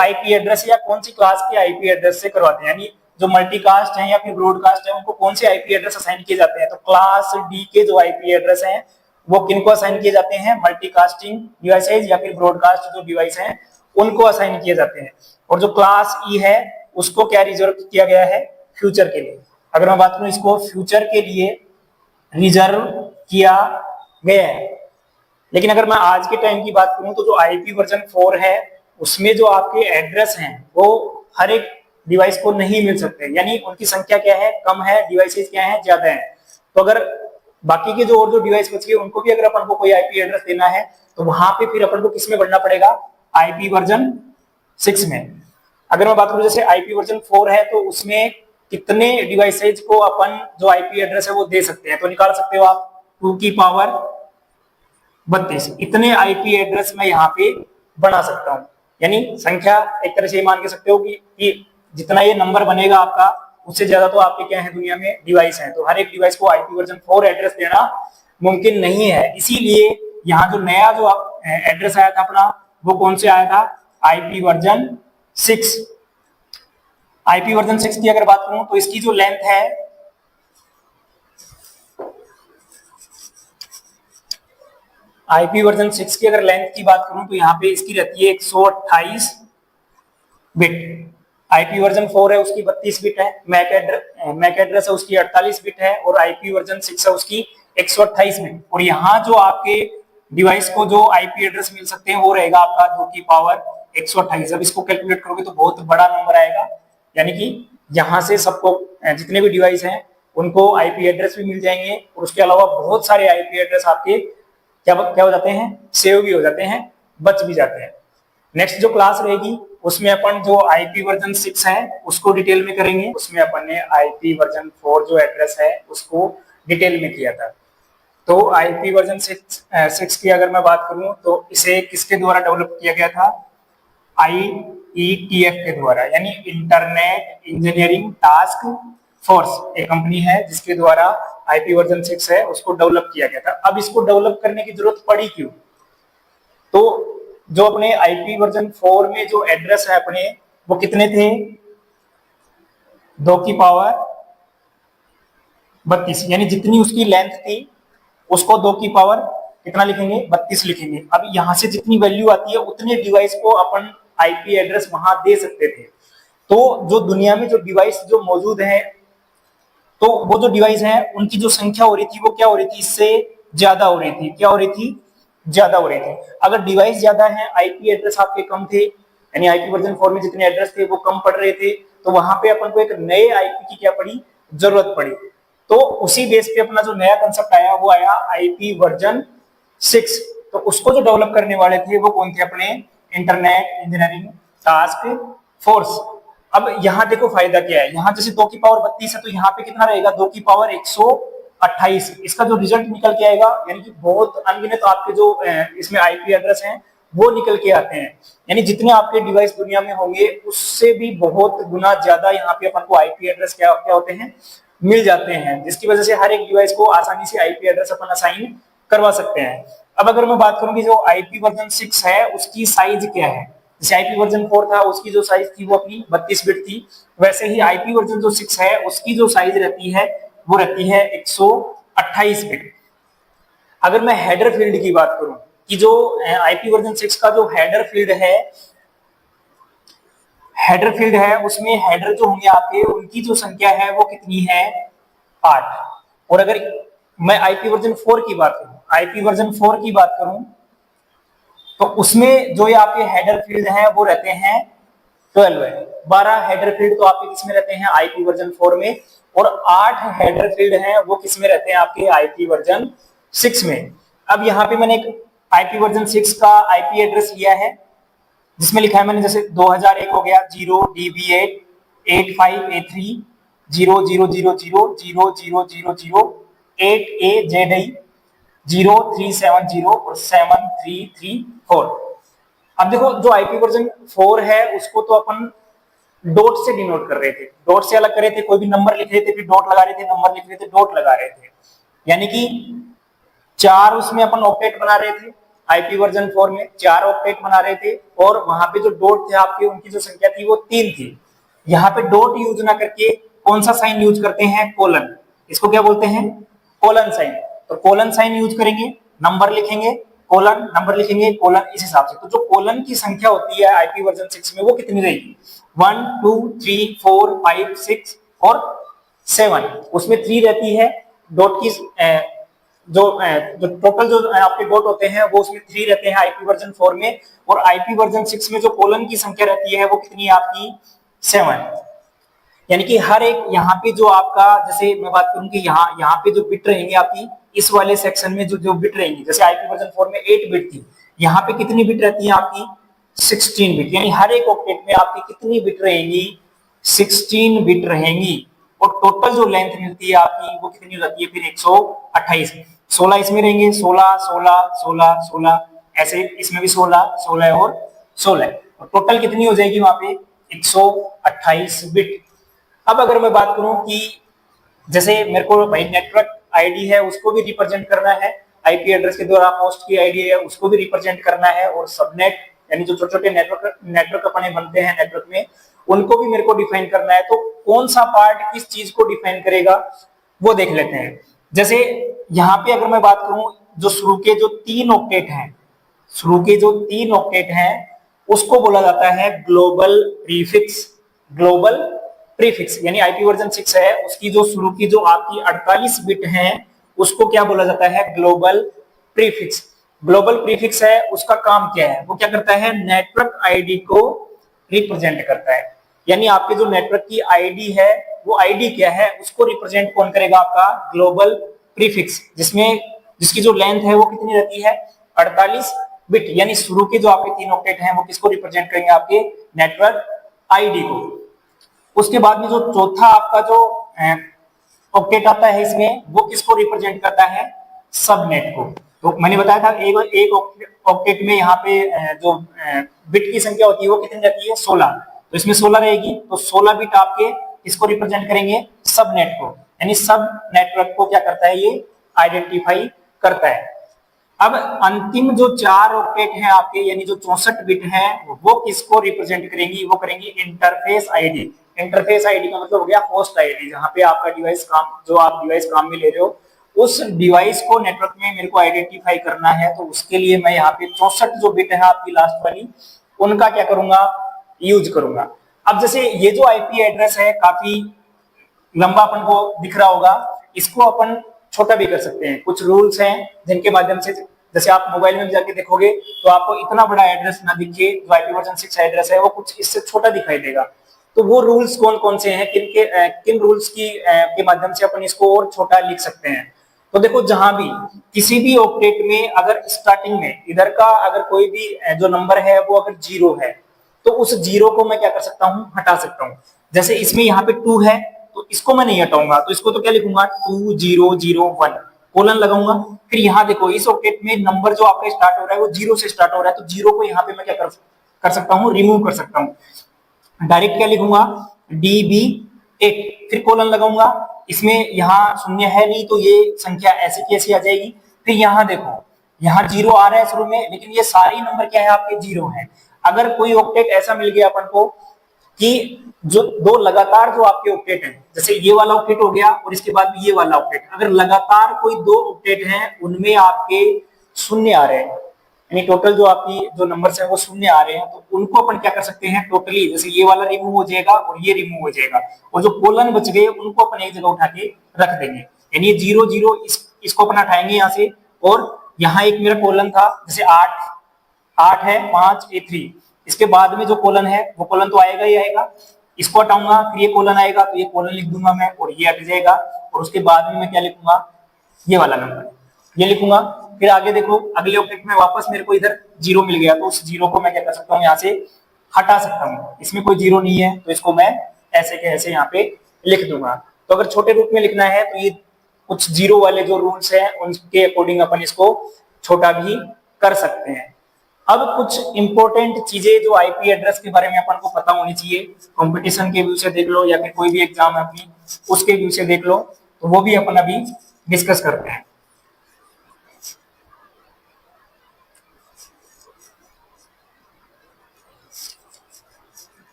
A: आईपी एड्रेस या कौन सी क्लास के आईपी एड्रेस से करवाते हैं, यानी जो मल्टीकास्ट है या फिर ब्रॉडकास्ट है उनको कौन से आईपी एड्रेस असाइन किए जाते हैं। तो क्लास डी के जो आईपी एड्रेस हैं वो किनको असाइन किए जाते हैं, मल्टीकास्टिंग डिवाइसेज या फिर ब्रॉडकास्ट जो डिवाइस हैं उनको असाइन किए जाते हैं। और जो क्लास ई है उसको क्या रिजर्व किया गया है, फ्यूचर के लिए। अगर मैं बात करूं इसको फ्यूचर के लिए रिजर्व किया गया है। लेकिन अगर मैं आज के टाइम की बात करूं तो जो आईपी वर्जन 4 है उसमें जो आपके एड्रेस हैं वो हर एक डिवाइस को नहीं मिल सकते, यानी उनकी संख्या क्या है, कम है, डिवाइसेस क्या है, ज्यादा है। तो अगर बाकी के जो और जो डिवाइस बच गए उनको भी अगर अपन को कोई आईपी एड्रेस देना है तो वहां पे फिर अपन को किसमें बढ़ना पड़ेगा, आईपी वर्जन 6 में। अगर मैं बात करूं जैसे आईपी वर्जन 4 है तो उसमें कितने डिवाइसेज को अपन जो आईपी एड्रेस है वो दे सकते हैं, तो निकाल सकते हो आप 2 की पावर 32 इतने आईपी एड्रेस मैं यहाँ पे बना सकता हूँ। यानी संख्या एक तरह से मान के सकते हो कि जितना ये नंबर बनेगा आपका उससे ज्यादा तो आपके क्या है दुनिया में डिवाइस हैं, तो हर एक डिवाइस को आईपी वर्जन 4 एड्रेस देना मुमकिन नहीं है। इसीलिए यहाँ जो नया जो एड्रेस आया था अपना, वो कौन से आया था, आईपी वर्जन 6। आईपी वर्जन 6 की अगर बात करूं तो इसकी जो लेंथ है, आईपी वर्जन 6 की अगर लेंथ की बात करूं तो यहाँ पे इसकी रहती है 128 बिट। आईपी वर्जन 4 है उसकी 32 बिट है, मैक एड्रेस है उसकी 48 बिट है, और आईपी वर्जन 6 है उसकी 128 बिट। और यहाँ जो आपके डिवाइस को जो आईपी एड्रेस मिल सकते हैं वो रहेगा आपका 2 की पावर 128। अब इसको कैलकुलेट करोगे तो बहुत बड़ा नंबर आएगा, यानी कि यहाँ से सबको जितने भी डिवाइस हैं उनको आईपी एड्रेस भी मिल जाएंगे, और उसके अलावा बहुत सारे आईपी एड्रेस आपके क्या हो जाते हैं, सेव भी हो जाते हैं, बच भी जाते हैं। नेक्स्ट जो क्लास रहेगी उसमें अपन जो आईपी वर्जन 6 है उसको डिटेल में करेंगे। उसमें अपन ने आईपी वर्जन 4 जो एड्रेस है उसको डिटेल में किया था। तो आईपी वर्जन 6 की अगर मैं बात करूं तो इसे किसके द्वारा डेवलप किया गया था, IETF के द्वारा, यानी इंटरनेट इंजीनियरिंग टास्क फोर्स एक कंपनी है जिसके द्वारा आईपी वर्जन 6 है उसको डेवलप किया गया था। अब इसको डेवलप करने की जरूरत पड़ी क्यों, तो जो अपने आईपी वर्जन 4 में जो एड्रेस है अपने वो कितने थे, 2 की पावर 32, यानी जितनी उसकी लेंथ थी उसको 2 की पावर कितना लिखेंगे, 32 लिखेंगे। अब यहां से जितनी वैल्यू आती है उतने डिवाइस को अपन आईपी एड्रेस वहां दे सकते थे। तो जो दुनिया में जो डिवाइस जो मौजूद है, तो वो जो डिवाइस है उनकी जो संख्या हो रही थी वो क्या हो रही थी, इससे ज्यादा हो रही थी। क्या हो रही थी, ज्यादा हो रही थी। अगर डिवाइस ज्यादा है, आईपी एड्रेस आपके कम थे, यानी आईपी वर्जन 4 में जितने एड्रेस थे वो कम पड़ रहे थे, तो वहां पे अपन को एक नए आईपी की क्या पड़ी, जरूरत पड़ी। तो उसी बेस पे अपना जो नया कंसेप्ट आया वो आया आईपी वर्जन 6। तो उसको जो डेवलप करने वाले थे वो कौन थे, अपने इंटरनेट इंजीनियरिंग टास्क फोर्स। अब यहाँ देखो फायदा क्या है, यहाँ जैसे 2 की पावर 32 है तो यहाँ पे कितना रहेगा, 2 की पावर 128। इसका जो रिजल्ट निकल के आएगा, यानी कि बहुत अनगिनत आपके जो इसमें आईपी एड्रेस हैं वो निकल के आते हैं, यानी जितने आपके डिवाइस दुनिया में होंगे उससे भी बहुत गुना ज्यादा यहाँ पे अपन को आईपी एड्रेस क्या होते हैं, मिल जाते हैं, जिसकी वजह से हर एक डिवाइस को आसानी से आईपी एड्रेस अपन असाइन करवा सकते हैं। अब अगर मैं बात करूं कि जो आईपी वर्जन 6 है उसकी साइज क्या है, जैसे आईपी वर्जन 4 था उसकी जो साइज थी वो अपनी 32 बिट थी, वैसे ही आईपी वर्जन जो 6 है उसकी जो साइज रहती है वो रहती है 128 बिट। अगर मैं हेडर फील्ड की बात करूं कि जो आईपी वर्जन 6 का जो हेडर फील्ड है उसमें हेडर जो होंगे आपके उनकी जो संख्या है वो कितनी है, 8। और अगर मैं आईपी वर्जन 4 की बात करूं तो उसमें जो ये आपके हेडर फील्ड हैं वो रहते हैं 12 है। 12 हेडर फील्ड तो आपके किसमें रहते हैं, आईपी वर्जन 4 में, और 8 हेडर फील्ड हैं वो किसमें रहते हैं, आपके आईपी वर्जन 6 में। अब यहाँ पे मैंने एक आईपी वर्जन 6 का आईपी एड्रेस लिया है जिसमें लिखा है मैंने, जैसे 2001 हो गया 0DB8 85A3 00000000 8AZI 0370 और 7334। अब देखो जो आईपी वर्जन 4 है उसको तो अपन डॉट से डिनोट कर रहे थे, डॉट से अलग कर रहे थे, कोई भी नंबर लिख रहे थे फिर डॉट लगा रहे थे, नंबर लिख रहे थे डॉट लगा रहे थे, यानी कि 4 उसमें अपन ऑक्टेट बना रहे थे। आईपी वर्जन 4 में 4 ऑक्टेट बना रहे थे, और वहां पे जो डॉट थे आपके उनकी जो संख्या थी वो 3 थी। यहाँ पे डॉट यूज ना करके कौन सा साइन यूज करते हैं, कोलन, इसको क्या बोलते हैं, कोलन साइन। तो कोलन साइन यूज करेंगे, नंबर लिखेंगे कोलन, नंबर लिखेंगे कोलन, इस हिसाब से। तो जो कोलन की संख्या होती है आईपी वर्जन 6 में वो कितनी रहेगी, 1 2 3 4 5 6 और 7, उसमें 3 रहती है। डॉट की जो टोटल जो आपके डॉट होते हैं वो उसमें 3 रहते हैं आईपी वर्जन 4 में, और आईपी वर्जन 6 में जो कोलन की संख्या रहती है वो कितनी है आपकी, 7। यानी कि हर एक यहाँ पे जो आपका, जैसे मैं बात करूं कि यहाँ पे जो बिट रहेंगे आपकी इस वाले सेक्शन में जो बिट रहेंगी, जैसे आईपी वर्जन 4 में 8 बिट थी, यहाँ पे कितनी बिट रहती है आपकी, 16 बिट। यानी हर एक ऑक्टेट में आपकी कितनी बिट रहेंगी, 16 बिट रहेंगी, और टोटल जो लेंथ मिलती है आपकी वो कितनी हो जाती है फिर 128। 16 इसमें रहेंगे, 16 16 16 16, ऐसे इसमें भी 16 16 और 16, और टोटल कितनी हो जाएगी वहां पे 128 बिट। अब अगर मैं बात करूं कि जैसे मेरे को भाई नेटवर्क आईडी है उसको भी रिप्रेजेंट करना है, आईपी एड्रेस के द्वारा होस्ट की आईडी है उसको भी रिप्रेजेंट करना है, और सबनेट यानी जो छोटे छोटे नेटवर्क नेटवर्क अपने बनते हैं नेटवर्क में उनको भी मेरे को डिफाइन करना है। तो कौन सा पार्ट किस चीज को डिफाइन करेगा वो देख लेते हैं। जैसे यहाँ पे अगर मैं बात करूं, जो शुरू के जो 3 ऑक्टेट हैं, शुरू के जो 3 ऑक्टेट हैं उसको बोला जाता है ग्लोबल प्रीफिक्स। ग्लोबल प्रीफिक्स यानी आईपी वर्जन 6 है उसकी जो शुरू की जो आपकी 48 बिट हैं उसको क्या बोला जाता है, ग्लोबल प्रीफिक्स। ग्लोबल प्रीफिक्स है उसका काम क्या है, वो क्या करता है, नेटवर्क आईडी को रिप्रेजेंट करता है। यानी आपके जो नेटवर्क की आईडी है वो आईडी क्या है उसको रिप्रेजेंट कौन करेगा, आपका ग्लोबल प्रीफिक्स, जिसमें जिसकी जो लेंथ है वो कितनी रहती है, 48 बिट। यानी शुरू के जो आपके 3 ऑक्टेट हैं वो किसको रिप्रेजेंट करेंगे, आपके नेटवर्क आईडी को। उसके बाद में जो चौथा आपका जो ऑक्टेट आता है इसमें वो किसको रिप्रेजेंट करता है, सबनेट को। तो मैंने बताया था एक ऑक्टेट में यहाँ पे जो बिट की संख्या होती है वो कितनी रहती है, 16। तो इसमें 16 रहेगी, तो 16 बिट आपके इसको रिप्रेजेंट करेंगे, सबनेट को। यानी सब नेटवर्क को क्या करता है, ये आइडेंटिफाई करता है। अब अंतिम जो 4 ऑक्टेट हैं आपके यानी जो 64 बिट हैं वो किसको रिप्रेजेंट करेंगी, वो करेंगी इंटरफेस आईडी। इंटरफेस आईडी का मतलब हो गया होस्ट आईडी, जहां पे आपका डिवाइस काम, जो आप डिवाइस काम में ले रहे हो उस डिवाइस को नेटवर्क में मेरे को आइडेंटिफाई करना है। तो उसके लिए मैं यहाँ पे 64 जो बिट है आपकी लास्ट वाली उनका क्या करूंगा, यूज करूंगा। अब जैसे ये जो आईपी एड्रेस है काफी लंबा अपन को दिख रहा होगा, इसको अपन छोटा भी कर सकते हैं। कुछ रूल्स हैं जिनके माध्यम से, जैसे आप मोबाइल में भी जाके देखोगे तो आपको इतना बड़ा एड्रेस ना दिखे, जो आईपी वर्जन 6 एड्रेस है वो कुछ इससे छोटा दिखाई देगा। तो वो रूल्स कौन कौन से हैं, किन रूल्स की के माध्यम से अपन इसको और छोटा लिख सकते हैं। तो देखो, जहां भी किसी भी ऑक्टेट में अगर स्टार्टिंग में इधर का अगर कोई भी जो नंबर है वो अगर 0 है तो उस 0 को मैं क्या कर सकता हूं, हटा सकता हूं। जैसे इसमें यहाँ पे 2 है तो इसको मैं नहीं हटाऊंगा, तो इसको तो क्या लिखूंगा, 2001 कोलन लगाऊंगा। फिर यहाँ देखो इस ऑक्टेट में नंबर जो आपका स्टार्ट हो रहा है वो 0 से स्टार्ट हो रहा है, तो 0 को यहाँ पे मैं क्या कर सकता हूँ, रिमूव कर सकता हूँ। डायरेक्ट क्या लिखूंगा, DB8, फिर कोलन लगाऊंगा। इसमें यहाँ शून्य है नहीं तो ये संख्या ऐसी कैसी आ जाएगी। फिर यहाँ देखो, यहाँ 0 आ रहा है शुरू में, लेकिन ये सारी नंबर क्या है, आपके 0 है। अगर कोई ऑक्टेट ऐसा मिल गया अपन को कि जो दो लगातार जो आपके ऑक्टेट हैं, जैसे ये वाला ऑक्टेट हो गया और इसके बाद ये वाला ऑक्टेट, अगर लगातार कोई 2 ऑक्टेट हैं उनमें आपके शून्य आ रहे हैं, यानी टोटल जो आपकी जो नंबर्स है वो शून्य आ रहे हैं, तो उनको अपन क्या कर सकते हैं, टोटली जैसे ये वाला रिमूव हो जाएगा और ये रिमूव हो जाएगा, और जो कोलन बच गए उनको अपन एक जगह उठा के रख देंगे। यानी 0 0 इसको अपन हटाएंगे यहाँ से, और यहाँ एक मेरा कोलन था, जैसे 8 है 5 A3, इसके बाद में जो कोलन है वो कोलन तो आएगा ही आएगा, इसको हटाऊंगा फिर ये कोलन आएगा तो ये कोलन लिख दूंगा मैं और ये हट जाएगा, और उसके बाद में मैं क्या लिखूंगा, ये वाला नंबर ये लिखूंगा। फिर आगे देखो अगले ऑक्टेट में वापस मेरे को इधर 0 मिल गया, तो उस 0 को मैं क्या कर सकता हूँ, यहाँ से हटा सकता हूँ। इसमें कोई 0 नहीं है तो इसको मैं ऐसे के ऐसे यहाँ पे लिख दूंगा। तो अगर छोटे रूप में लिखना है तो ये कुछ 0 वाले जो रूल्स हैं उनके अकॉर्डिंग अपन इसको छोटा भी कर सकते हैं। अब कुछ इंपॉर्टेंट चीजें जो आईपी एड्रेस के बारे में अपन को पता होनी चाहिए, कंपटीशन के व्यू से देख लो या फिर कोई भी एग्जाम है अपनी उसके व्यू से देख लो, तो वो भी अपन अभी डिस्कस करते हैं।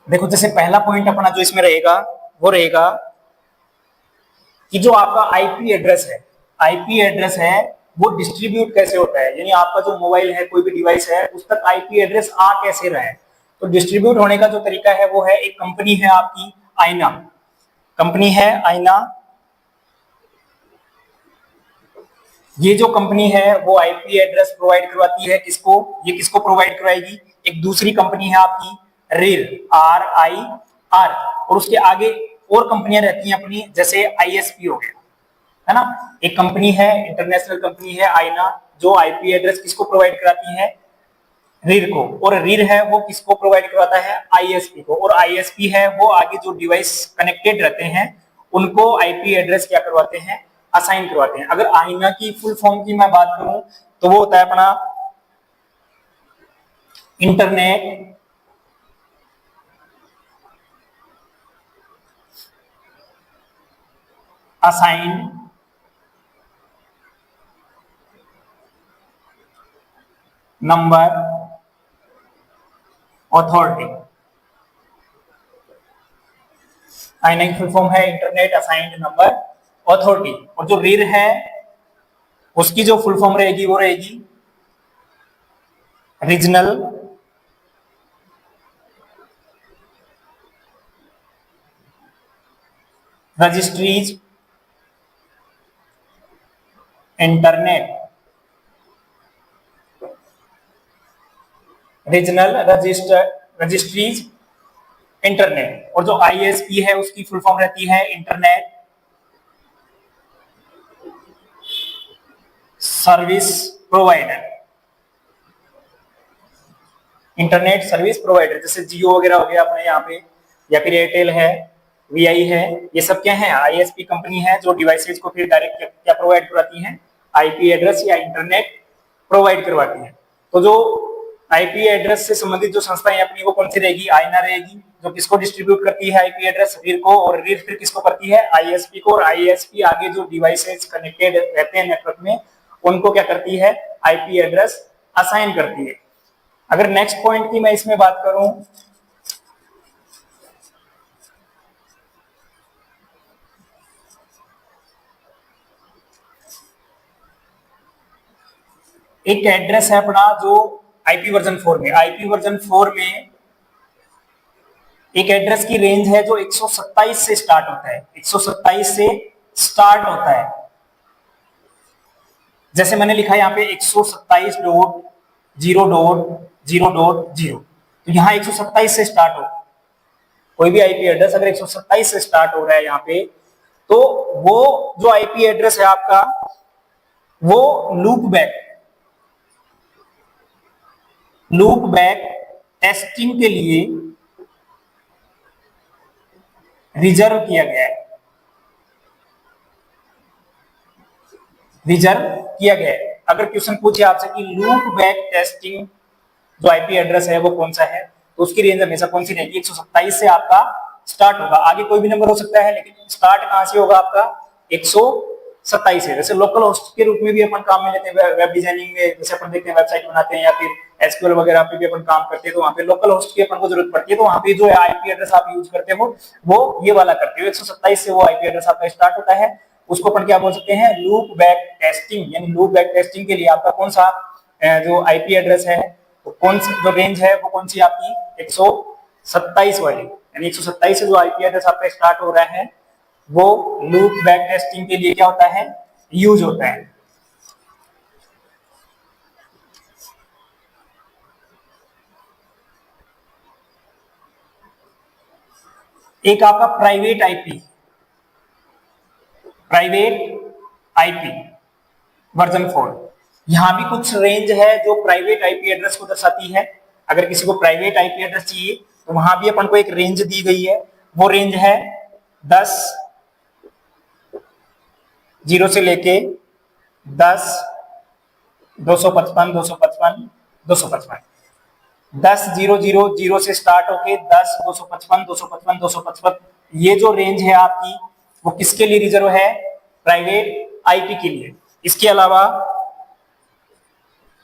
A: देखो, जैसे पहला पॉइंट अपना जो इसमें रहेगा वो रहेगा कि जो आपका आईपी एड्रेस है, आईपी एड्रेस है वो डिस्ट्रीब्यूट कैसे होता है, यानी आपका जो मोबाइल है कोई भी डिवाइस है उस तक आईपी एड्रेस आ कैसे रहा है। तो डिस्ट्रीब्यूट होने का जो तरीका है वो है, एक कंपनी है आपकी आईना, कंपनी है आईना, ये जो कंपनी है वो आईपी एड्रेस प्रोवाइड करवाती है किसको, ये किसको प्रोवाइड करवाएगी, एक दूसरी कंपनी है आपकी रिर, RIR, और उसके आगे और कंपनियां रहती हैं अपनी, जैसे ISP हो गया, है ना। एक कंपनी है इंटरनेशनल कंपनी है आईना जो आईपी एड्रेस किसको प्रोवाइड कराती है, रिर को, और रिर है वो किसको प्रोवाइड करवाता है, ISP को, और ISP है वो आगे जो डिवाइस कनेक्टेड रहते हैं उनको आईपी एड्रेस क्या करवाते हैं, असाइन करवाते हैं। अगर आईना की फुल फॉर्म की मैं बात करूं तो वो होता है अपना इंटरनेट असाइन नंबर अथॉरिटी। आईना की फुल फॉर्म है इंटरनेट असाइंड नंबर अथॉरिटी, और जो रीर है उसकी जो फुल फॉर्म रहेगी वो रहेगी regional registries internet, regional registries internet. और जो आईएसपी है उसकी फुल फॉर्म रहती है internet service provider. Internet service provider जैसे जियो वगैरह हो गया अपने यहाँ पे, या फिर एयरटेल है, वीआई है, ये सब क्या है, आईएसपी कंपनी है जो डिवाइसेज को फिर डायरेक्ट क्या प्रोवाइड करवाती है, आईपी एड्रेस या इंटरनेट प्रोवाइड करवाती है। तो जो आईपी एड्रेस से संबंधित जो संस्थाएं अपनी वो कौन सी रहेगी, आईना रहेगी, जो किसको डिस्ट्रीब्यूट करती है आईपी एड्रेस, रीर को, और रीर फिर किसको करती है, आईएसपी को, और आईएसपी आगे जो डिवाइसेज कनेक्टेड रहते हैं नेटवर्क में उनको क्या करती है, आईपी एड्रेस असाइन करती है। अगर नेक्स्ट पॉइंट की मैं इसमें बात करूं, एक एड्रेस है अपना जो आईपी वर्जन 4 में, आईपी वर्जन 4 में एक एड्रेस की रेंज है जो 127 से स्टार्ट होता है, 127 से स्टार्ट होता है। जैसे मैंने लिखा यहाँ पे 127.0.0.0, तो यहाँ 127 से स्टार्ट हो, कोई भी आईपी एड्रेस अगर 127 से स्टार्ट हो रहा है यहाँ पे, तो वो जो आईपी एड्रेस है आपका वो लूप बैक टेस्टिंग के लिए रिजर्व किया गया है, रिजर्व किया गया है। अगर क्वेश्चन पूछे आपसे कि लूप बैक टेस्टिंग जो आईपी एड्रेस है वो कौन सा है, तो उसकी रेंज हमेशा कौन सी रहेगी, 127 से आपका स्टार्ट होगा, आगे कोई भी नंबर हो सकता है लेकिन स्टार्ट कहां से होगा आपका 127 है। जैसे लोकल होस्ट के रूप में भी अपन काम में लेते हैं वेब डिजाइनिंग में, जैसे अपन देखते हैं वेबसाइट बनाते हैं या फिर एसक्यूएल वगैरह पे भी अपन काम करते हैं, तो वहां पे लोकल होस्ट की अपन को जरूरत पड़ती है, तो वहां पे जो आईपी एड्रेस आप यूज करते हो वो ये वाला करते हो, 127 से वो आईपी एड्रेस आपका स्टार्ट होता है, उसको अपन क्या बोल सकते हैं, लूप बैक टेस्टिंग। यानी लूप बैक टेस्टिंग के लिए आपका कौन सा जो आईपी एड्रेस है, कौन सी जो रेंज है वो कौन सी आपकी 127 वाली, यानी 127 से जो आईपी एड्रेस आपका स्टार्ट हो रहा है वो लूप बैक टेस्टिंग के लिए क्या होता है, यूज होता है। एक आपका प्राइवेट आईपी वर्जन 4, यहां भी कुछ रेंज है जो प्राइवेट आईपी एड्रेस को दर्शाती है। अगर किसी को प्राइवेट आईपी एड्रेस चाहिए तो वहां भी अपन को एक रेंज दी गई है, वो रेंज है 10 0 से लेके 10 255 255 255, 10 0 0 0 से स्टार्ट होके 10 255 255 255, ये जो रेंज है आपकी वो किसके लिए रिजर्व है, प्राइवेट आईपी के लिए। इसके अलावा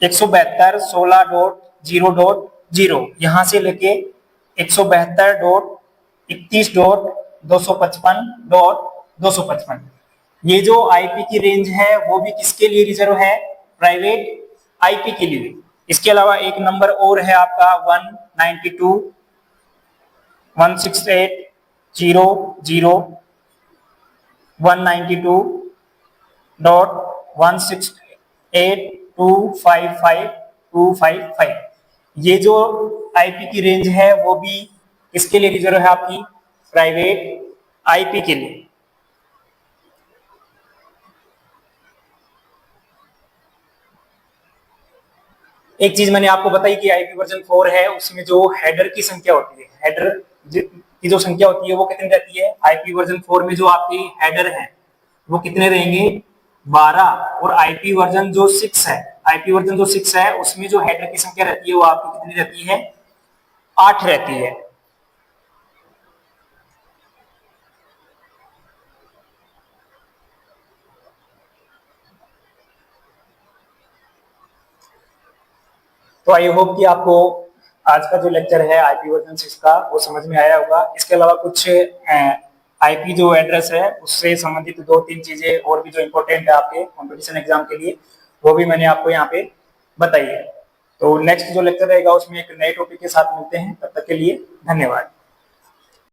A: 172.16.0.0 यहां से लेके 172.31.255.255, ये जो आईपी की रेंज है वो भी किसके लिए रिजर्व है, प्राइवेट आईपी के लिए। इसके अलावा एक नंबर और है आपका 192.168.168.255.255, ये जो आईपी की रेंज है वो भी किसके लिए रिजर्व है आपकी, प्राइवेट आईपी के लिए। एक चीज मैंने आपको बताई कि आईपी वर्जन 4 है उसमें जो हेडर की संख्या होती है, हेडर की जो संख्या होती है वो कितनी रहती है। आईपी वर्जन 4 में जो आपके हेडर है वो कितने रहेंगे, 12। और आईपी वर्जन जो 6 है, आईपी वर्जन जो 6 है उसमें जो हेडर की संख्या रहती है वो आपकी कितनी रहती है, 8 रहती है। तो आई होप कि आपको आज का जो लेक्चर है आईपी वर्जन 6 का वो समझ में आया होगा। इसके अलावा कुछ आईपी जो एड्रेस है उससे संबंधित 2-3 चीजें और भी जो इम्पोर्टेंट है आपके कंपटीशन एग्जाम के लिए, वो भी मैंने आपको यहाँ पे बताई है। तो नेक्स्ट जो लेक्चर रहेगा उसमें एक नए टॉपिक के साथ मिलते हैं, तब तक के लिए धन्यवाद।